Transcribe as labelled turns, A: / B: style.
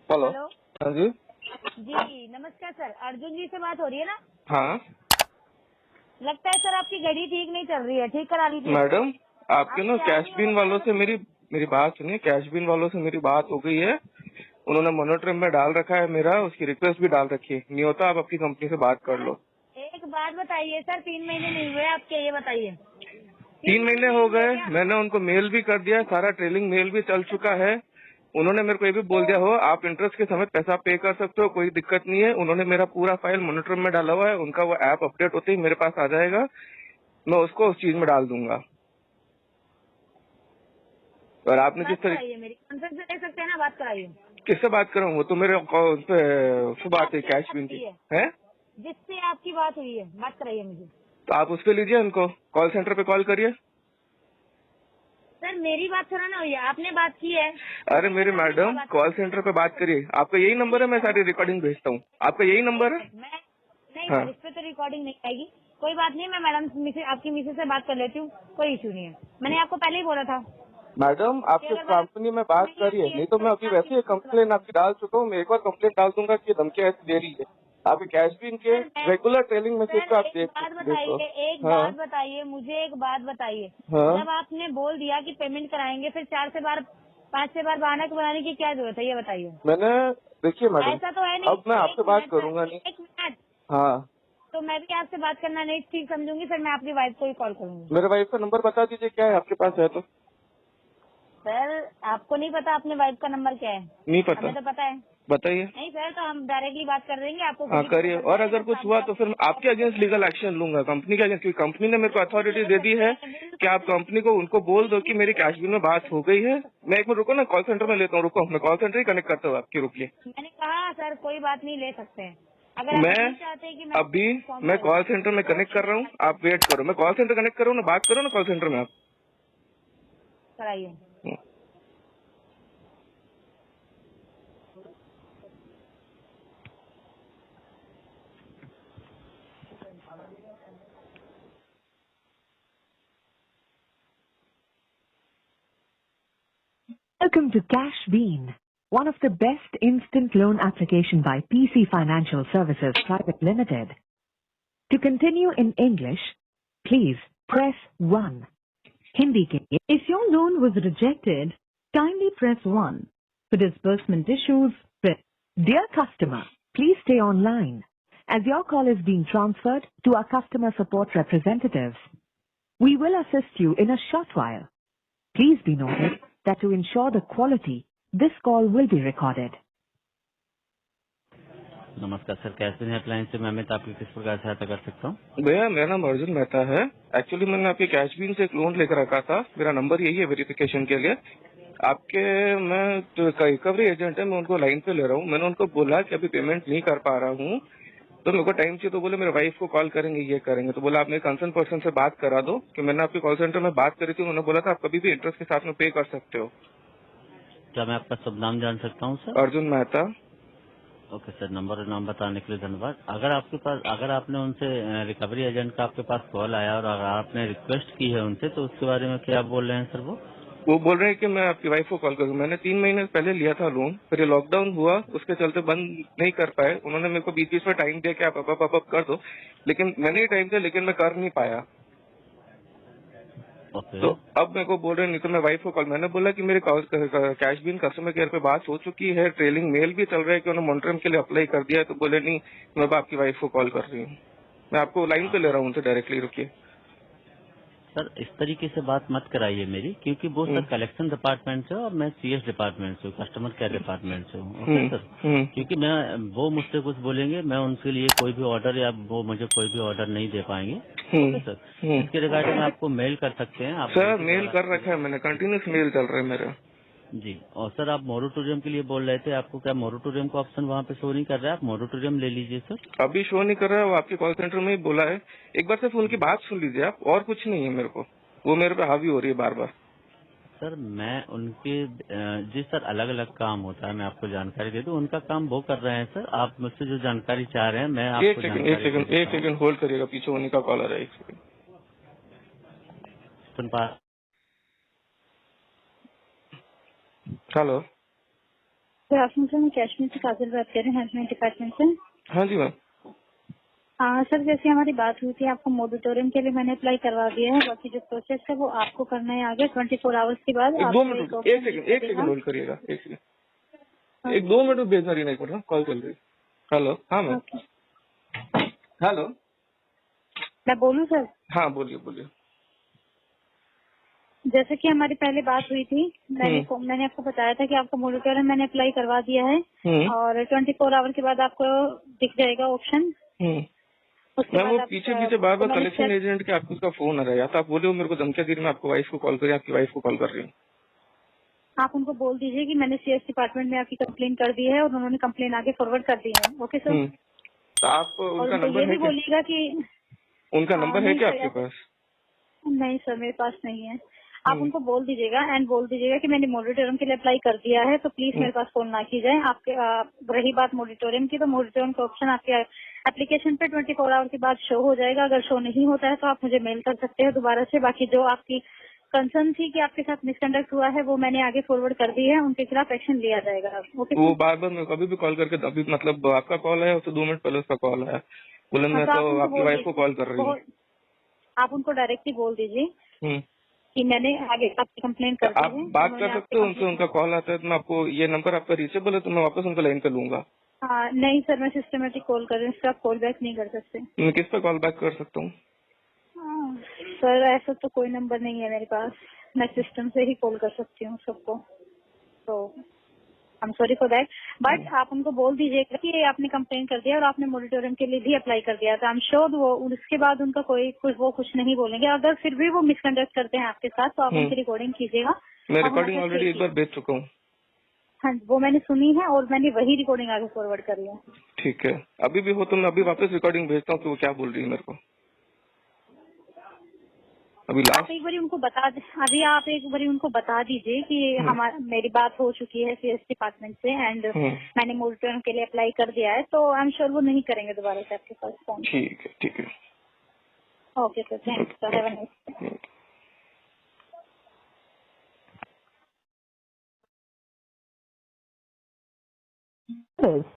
A: Hello.
B: Hello
A: हाँ जी।
B: जी, नमस्कार sir. Arjun जी से बात हो रही है ना?
A: हाँ
B: लगता है सर आपकी घड़ी ठीक नहीं चल रही है, ठीक करा लीजिए।
A: मैडम, आपके
B: आप
A: ना
B: तैयार
A: कैश
B: नहीं हो
A: बिन
B: तो
A: वालों
B: पहले
A: से
B: तो
A: मेरी मेरी बात सुनिए। कैश बिन वालों से मेरी बात हो गई है। उन्होंने मॉनिटर में डाल रखा है मेरा, उसकी रिक्वेस्ट भी डाल रखी है। नहीं होता आप अपनी कंपनी से बात कर लो।
B: एक बात बताइए सर, 3 महीने नहीं हुए आपके, ये बताइए।
A: 3
B: महीने
A: महीने
B: नहीं
A: हो
B: हुए
A: गए,
B: क्या?
A: मैंने उनको मेल भी कर दिया, सारा ट्रेलिंग मेल भी चल चुका है। उन्होंने मेरे को ये भी बोल दिया हो आप इंटरेस्ट के समय पैसा पे कर सकते हो, कोई दिक्कत नहीं है। उन्होंने मेरा पूरा फाइल मॉनिटर में डाला हुआ है। उनका वो ऐप अपडेट होते ही मेरे पास आ जाएगा, मैं उसको उस चीज में डाल दूंगा। और आपने जिस
B: बात
A: तरीके
B: कराइए मेरी, कॉन्फ्रेंस में ले सकते हैं ना, बात कराइए।
A: किससे बात करूँ, वो तो मेरे उस पे बात है
B: आपकी
A: कैश
B: बात
A: बिन
B: हुई
A: की
B: है,
A: है।
B: जिससे आपकी बात हुई है, बात कराइए मुझे।
A: तो आप उस पे लीजिए, उनको कॉल सेंटर पे कॉल करिए।
B: सर मेरी बात थोड़ा ना हुई है, आपने बात की है,
A: अरे
B: उसी के
A: मेरे
B: साथ में मैं
A: मैडम,
B: बात
A: कॉल
B: करूँ।
A: सेंटर पे बात करिए। आपका यही नंबर है,
B: नहीं
A: मैं
B: सर,
A: सारी रिकॉर्डिंग भेजता हूँ। आपका यही
B: एक
A: नंबर है?
B: मिनट, मैं नहीं
A: हाँ
B: सर, इस पे तो रिकॉर्डिंग नहीं आएगी। कोई बात नहीं, मैं मैडम आपकी मिसेज से बात कर लेती हूँ, कोई इशू नहीं है। मैंने आपको पहले ही बोला था
A: मैडम,
B: कि
A: आपके
B: अगर बात
A: कंपनी में बात
B: नहीं
A: करिए,
B: आती है
A: नहीं तो
B: तो
A: मैं
B: मैं
A: अभी
B: आपकी
A: वैसे ही
B: मिसेज से बात
A: कंप्लेन
B: करूँ।
A: आपकी डाल चुका हूँ। मैं एक बार कंप्लेन डाल दूंगा कि ये धमकी ऐसी दे रही है। आपके कैश बिन के रेगुलर ट्रेलिंग मैसेज
B: सर
A: पे आप
B: एक
A: देख
B: बात
A: देखो।
B: बताइए, एक
A: हाँ
B: बात बताइए मुझे, एक बात बताइए।
A: हाँ।
B: जब आपने बोल दिया कि पेमेंट कराएंगे, फिर 4 से 5 बार बहाना बनाने की क्या जरूरत है, ये बताइए।
A: मैंने देखिए मैडम,
B: ऐसा तो है नहीं।
A: अब मैं
B: एक
A: आपसे बात
B: मिनट सर,
A: करूंगा नहीं।
B: एक मिनट।
A: हाँ,
B: तो मैं भी आपसे बात करना नहीं ठीक समझूंगी, फिर मैं आपकी वाइफ को ही कॉल करूंगी।
A: मेरे वाइफ का नंबर बता दीजिए, क्या है आपके पास है तो।
B: सर आपको नहीं पता अपने वाइफ का नंबर क्या है?
A: नहीं पता,
B: हमें तो पता है।
A: बताइए।
B: नहीं सर, तो हम डायरेक्टली बात कर देंगे, आपको खुद
A: हाँ
B: ही पता
A: करिए,
B: चल
A: और
B: जाएगा
A: अगर
B: जब
A: कुछ हुआ
B: सामने
A: तो फिर आपके अगेंस्ट लीगल एक्शन लूंगा, कंपनी के अगेंस्ट। क्योंकि कंपनी ने मेरे को
B: बिल्कुल
A: अथॉरिटी
B: ले
A: दे दी
B: सकते
A: है
B: हैं,
A: कि आप
B: बिल्कुल
A: कंपनी को उनको बोल दो कि मेरी कैश बिल में बात हो गई है। मैं एक मिनट रुको ना, कॉल सेंटर में लेता हूँ, रुको। मैं कॉल सेंटर ही कनेक्ट करता हूँ आपकी, रुकिए।
B: मैंने कहा सर कोई बात नहीं, ले सकते हैं। अगर आप
A: मैं
B: नहीं चाहते कि मैं
A: अभी
B: फॉर्म
A: मैं
B: करूँ
A: कॉल सेंटर में
B: तो
A: कनेक्ट कर रहा हूँ, आप वेट करो। मैं कॉल सेंटर कनेक्ट करूँ ना, बात करो ना कॉल सेंटर में आप।
B: कराइए।
C: Welcome to Cashbean, one of the best instant loan application by PC Financial Services Private Limited. To continue in English, please press 1. Hindi के लिए, if your loan was rejected, kindly press 1. For disbursement issues, press. Dear customer, please stay online as your call is being transferred to our customer support representatives. We will assist you in a short while. Please be noted that to ensure the quality, this call will be recorded.
D: नमस्कार sir, कैशबिन helpline से मैं अमित आपकी किस प्रकार सहायता कर सकता हूँ?
A: भैया मेरा नाम अर्जुन मेहता है। एक्चुअली मैंने आपके कैश बिन से एक लोन लेकर रखा था। मेरा नंबर यही है वेरिफिकेशन के लिए। आपके मैं जो रिकवरी एजेंट है, मैं उनको लाइन पे ले रहा हूँ। मैंने उनको बोला कि अभी पेमेंट नहीं कर पा रहा हूँ, तो मेरे को टाइम चाहिए। तो बोले मेरे वाइफ को कॉल करेंगे, ये करेंगे। तो बोला आप मेरे कंसर्न पर्सन से बात करा दो कि मैंने आपके कॉल सेंटर में बात करी थी। उन्होंने बोला था आप कभी भी इंटरेस्ट के साथ में पे कर सकते हो।
D: क्या मैं आपका शुभ नाम जान सकता हूँ sir?
A: Arjun Mehta.
D: Okay sir, number और नाम बताने के लिए धन्यवाद। अगर आपने उनसे रिकवरी एजेंट का आपके पास कॉल आया और अगर आपने रिक्वेस्ट की है उनसे, तो उसके बारे में क्या बोल रहे हैं सर
A: वो बोल रहे हैं कि मैं आपकी वाइफ को कॉल करूँ। मैंने 3 महीने पहले लिया था लोन, फिर ये लॉकडाउन हुआ, उसके चलते बंद नहीं कर पाए। उन्होंने मेरे को बीच बीच में टाइम दिया कि आप अप कर दो, लेकिन मैंने ही टाइम दिया, लेकिन मैं कर नहीं पाया।
D: ओके।
A: तो अब मेरे को बोल रहे हैं नहीं तो मैं वाइफ को कॉल। मैंने बोला कि मेरे कैश बिन कस्टमर केयर पे बात हो चुकी है, ट्रेलिंग मेल भी चल रहा है कि उन्होंने मॉनिटरिंग के लिए अप्लाई कर दिया है। तो बोले नहीं, मैं अब आपकी वाइफ को कॉल कर रही हूँ। मैं आपको लाइन पे ले रहा हूँ उनसे डायरेक्टली, रुकिए।
D: सर इस तरीके से बात मत कराइए मेरी, क्योंकि वो सर कलेक्शन डिपार्टमेंट से और मैं सीएस डिपार्टमेंट से हूँ, कस्टमर केयर डिपार्टमेंट से हूँ। ओके सर, क्योंकि वो मुझसे कुछ बोलेंगे, मैं उनके लिए कोई भी ऑर्डर या वो मुझे कोई भी ऑर्डर नहीं दे पाएंगे। ओके सर, इसके रिगार्डिंग आपको मेल कर सकते हैं, आप मेल
A: सर
D: के
A: मेल
D: द्वारा।
A: कर रखा है मैंने, कंटिन्यूस मेल चल रहा है मेरा।
D: जी, और सर आप मोरेटोरियम के लिए बोल रहे थे, आपको क्या मोरेटोरियम का ऑप्शन वहाँ पे शो नहीं कर रहा है? आप मोरेटोरियम ले लीजिए सर।
A: अभी शो नहीं कर रहा है, वो आपके कॉल सेंटर में ही बोला है। एक बार सिर्फ उनकी बात सुन लीजिए आप, और कुछ नहीं है मेरे को। वो मेरे पे हावी हो रही है बार बार।
D: सर मैं उनके जी सर, अलग अलग काम होता है, मैं आपको जानकारी दे दूं। उनका काम वो कर रहे हैं सर, आप मुझसे जो जानकारी चाह रहे हैं मैं
A: एक
D: आपको
A: सेकंड एक
D: जानकारी दे
A: सेकंड एक
D: देता हूँ।
A: सेकंड होल्ड करिएगा, पीछे उन्हीं का कॉल आ रहा है। एक सेकंड।
D: सुन पा
A: हेलो।
E: गुड आफ्टरनून सर, मैं कश्मीर से काजल बात कर रही हूँ, हेल्थ डिपार्टमेंट से।
A: हाँ जी मैम।
E: सर, जैसे हमारी बात हुई थी, आपको मोडिटोरियम के लिए मैंने अप्लाई करवा दिया है। बाकी जो प्रोसेस है वो आपको करना है आगे 24 आवर्स के बाद।
A: एक 2 मिनट, एक सेकंड होल्ड करिएगा, एक सेकंड, एक 2 मिनट भेजना रही नहीं पड़ा, कॉल चल रही। हेलो, हाँ मैम। हेलो,
E: मैं बोलूँ सर?
A: हाँ बोलिए बोलिए।
E: जैसे कि हमारी पहले बात हुई थी, मैंने आपको बताया था कि आपको मोडिटोरियम मैंने अप्लाई करवा दिया है और 24 आवर के बाद आपको दिख जाएगा ऑप्शन। उसके
A: मैम वो
E: बाद
A: पीछे पीछे बार बार कलेक्शन एजेंट के आपको उसका फोन आ रहा है, या तो आप बोले मेरे को धमकियां दे रही, मैं आपको वाइफ को कॉल करी, आपकी वाइफ को कॉल कर रही हूँ।
E: आप उनको बोल दीजिए कि मैंने सीएस डिपार्टमेंट में आपकी कंप्लेन कर दी है और उन्होंने कंप्लेन आगे फॉरवर्ड कर दी है। Okay sir.
A: तो आप उनका नंबर
E: ये
A: है
E: भी
A: क्या?
E: बोलिएगा कि
A: उनका नंबर है क्या आपके पास?
E: नहीं सर, मेरे पास नहीं है। आप उनको बोल दीजिएगा एंड बोल दीजिएगा कि मैंने मोडिटोरियम के लिए अप्लाई कर दिया है, तो प्लीज मेरे पास फोन ना की जाए। आपके रही बात मोडिटोरियम की, तो मोडिटोरियम का ऑप्शन आपके एप्लीकेशन पे 24 आवर के बाद शो हो जाएगा। अगर शो नहीं होता है तो आप मुझे मेल कर सकते हैं दोबारा से। बाकी जो आपकी कंसर्न थी कि आपके साथ मिसकंडक्ट हुआ है, वो मैंने आगे फॉरवर्ड कर दी है, उनके खिलाफ एक्शन लिया जाएगा। ओके।
A: वो बार बार मैं कभी भी कॉल करके, अभी मतलब आपका कॉल आया तो 2 मिनट पहले उसका कॉल आया, बोले मैं तो आपकी वाइफ को कॉल कर रही हूँ।
E: आप उनको डायरेक्टली बोल दीजिए कि मैंने आगे आपकी कंप्लेन कर दी है।
A: आप बात कर सकते हो उनसे, उनका कॉल आता है तो मैं आपको, ये नंबर आपका रीचेबल है तो मैं वापस उनको लाइन पे लूंगा।
E: नहीं सर, मैं सिस्टमेटिक कॉल कर रही हूँ, इसका कॉल बैक नहीं कर सकते।
A: मैं किस पे कॉल बैक कर सकता हूँ?
E: सर ऐसा तो कोई नंबर नहीं है मेरे पास, मैं सिस्टम से ही कॉल कर सकती हूँ सबको। तो I am sorry for that, but आप उनको बोल दीजिएगा कि आपने कंप्लेन कर दिया और आपने मोडिटोरियम के लिए भी अप्लाई कर दिया था। आई एम श्योर वो उसके बाद उनका कुछ नहीं बोलेंगे। अगर फिर भी वो मिसकंडक्ट करते हैं आपके साथ तो आप उनकी रिकॉर्डिंग कीजिएगा।
A: मैं रिकॉर्डिंग ऑलरेडी एक बार भेज चुका हूँ।
E: हाँ, वो मैंने सुनी है और मैंने वही रिकॉर्डिंग आगे फॉरवर्ड कर रही हूँ।
A: ठीक है, अभी भी हो तो मैं अभी वापस रिकॉर्डिंग भेजता हूँ कि वो क्या बोल रही है मेरे को। अभी
E: आप एक बारी उनको बता दीजिए कि मेरी बात हो चुकी है सीएस डिपार्टमेंट से एंड मैंने मोडिटोरियम के लिए अप्लाई कर दिया है, तो आई एम श्योर वो नहीं करेंगे दोबारा से आपके पास फोन।
A: ठीक है, ठीक है।
E: Okay sir, thanks sir, have a nice day.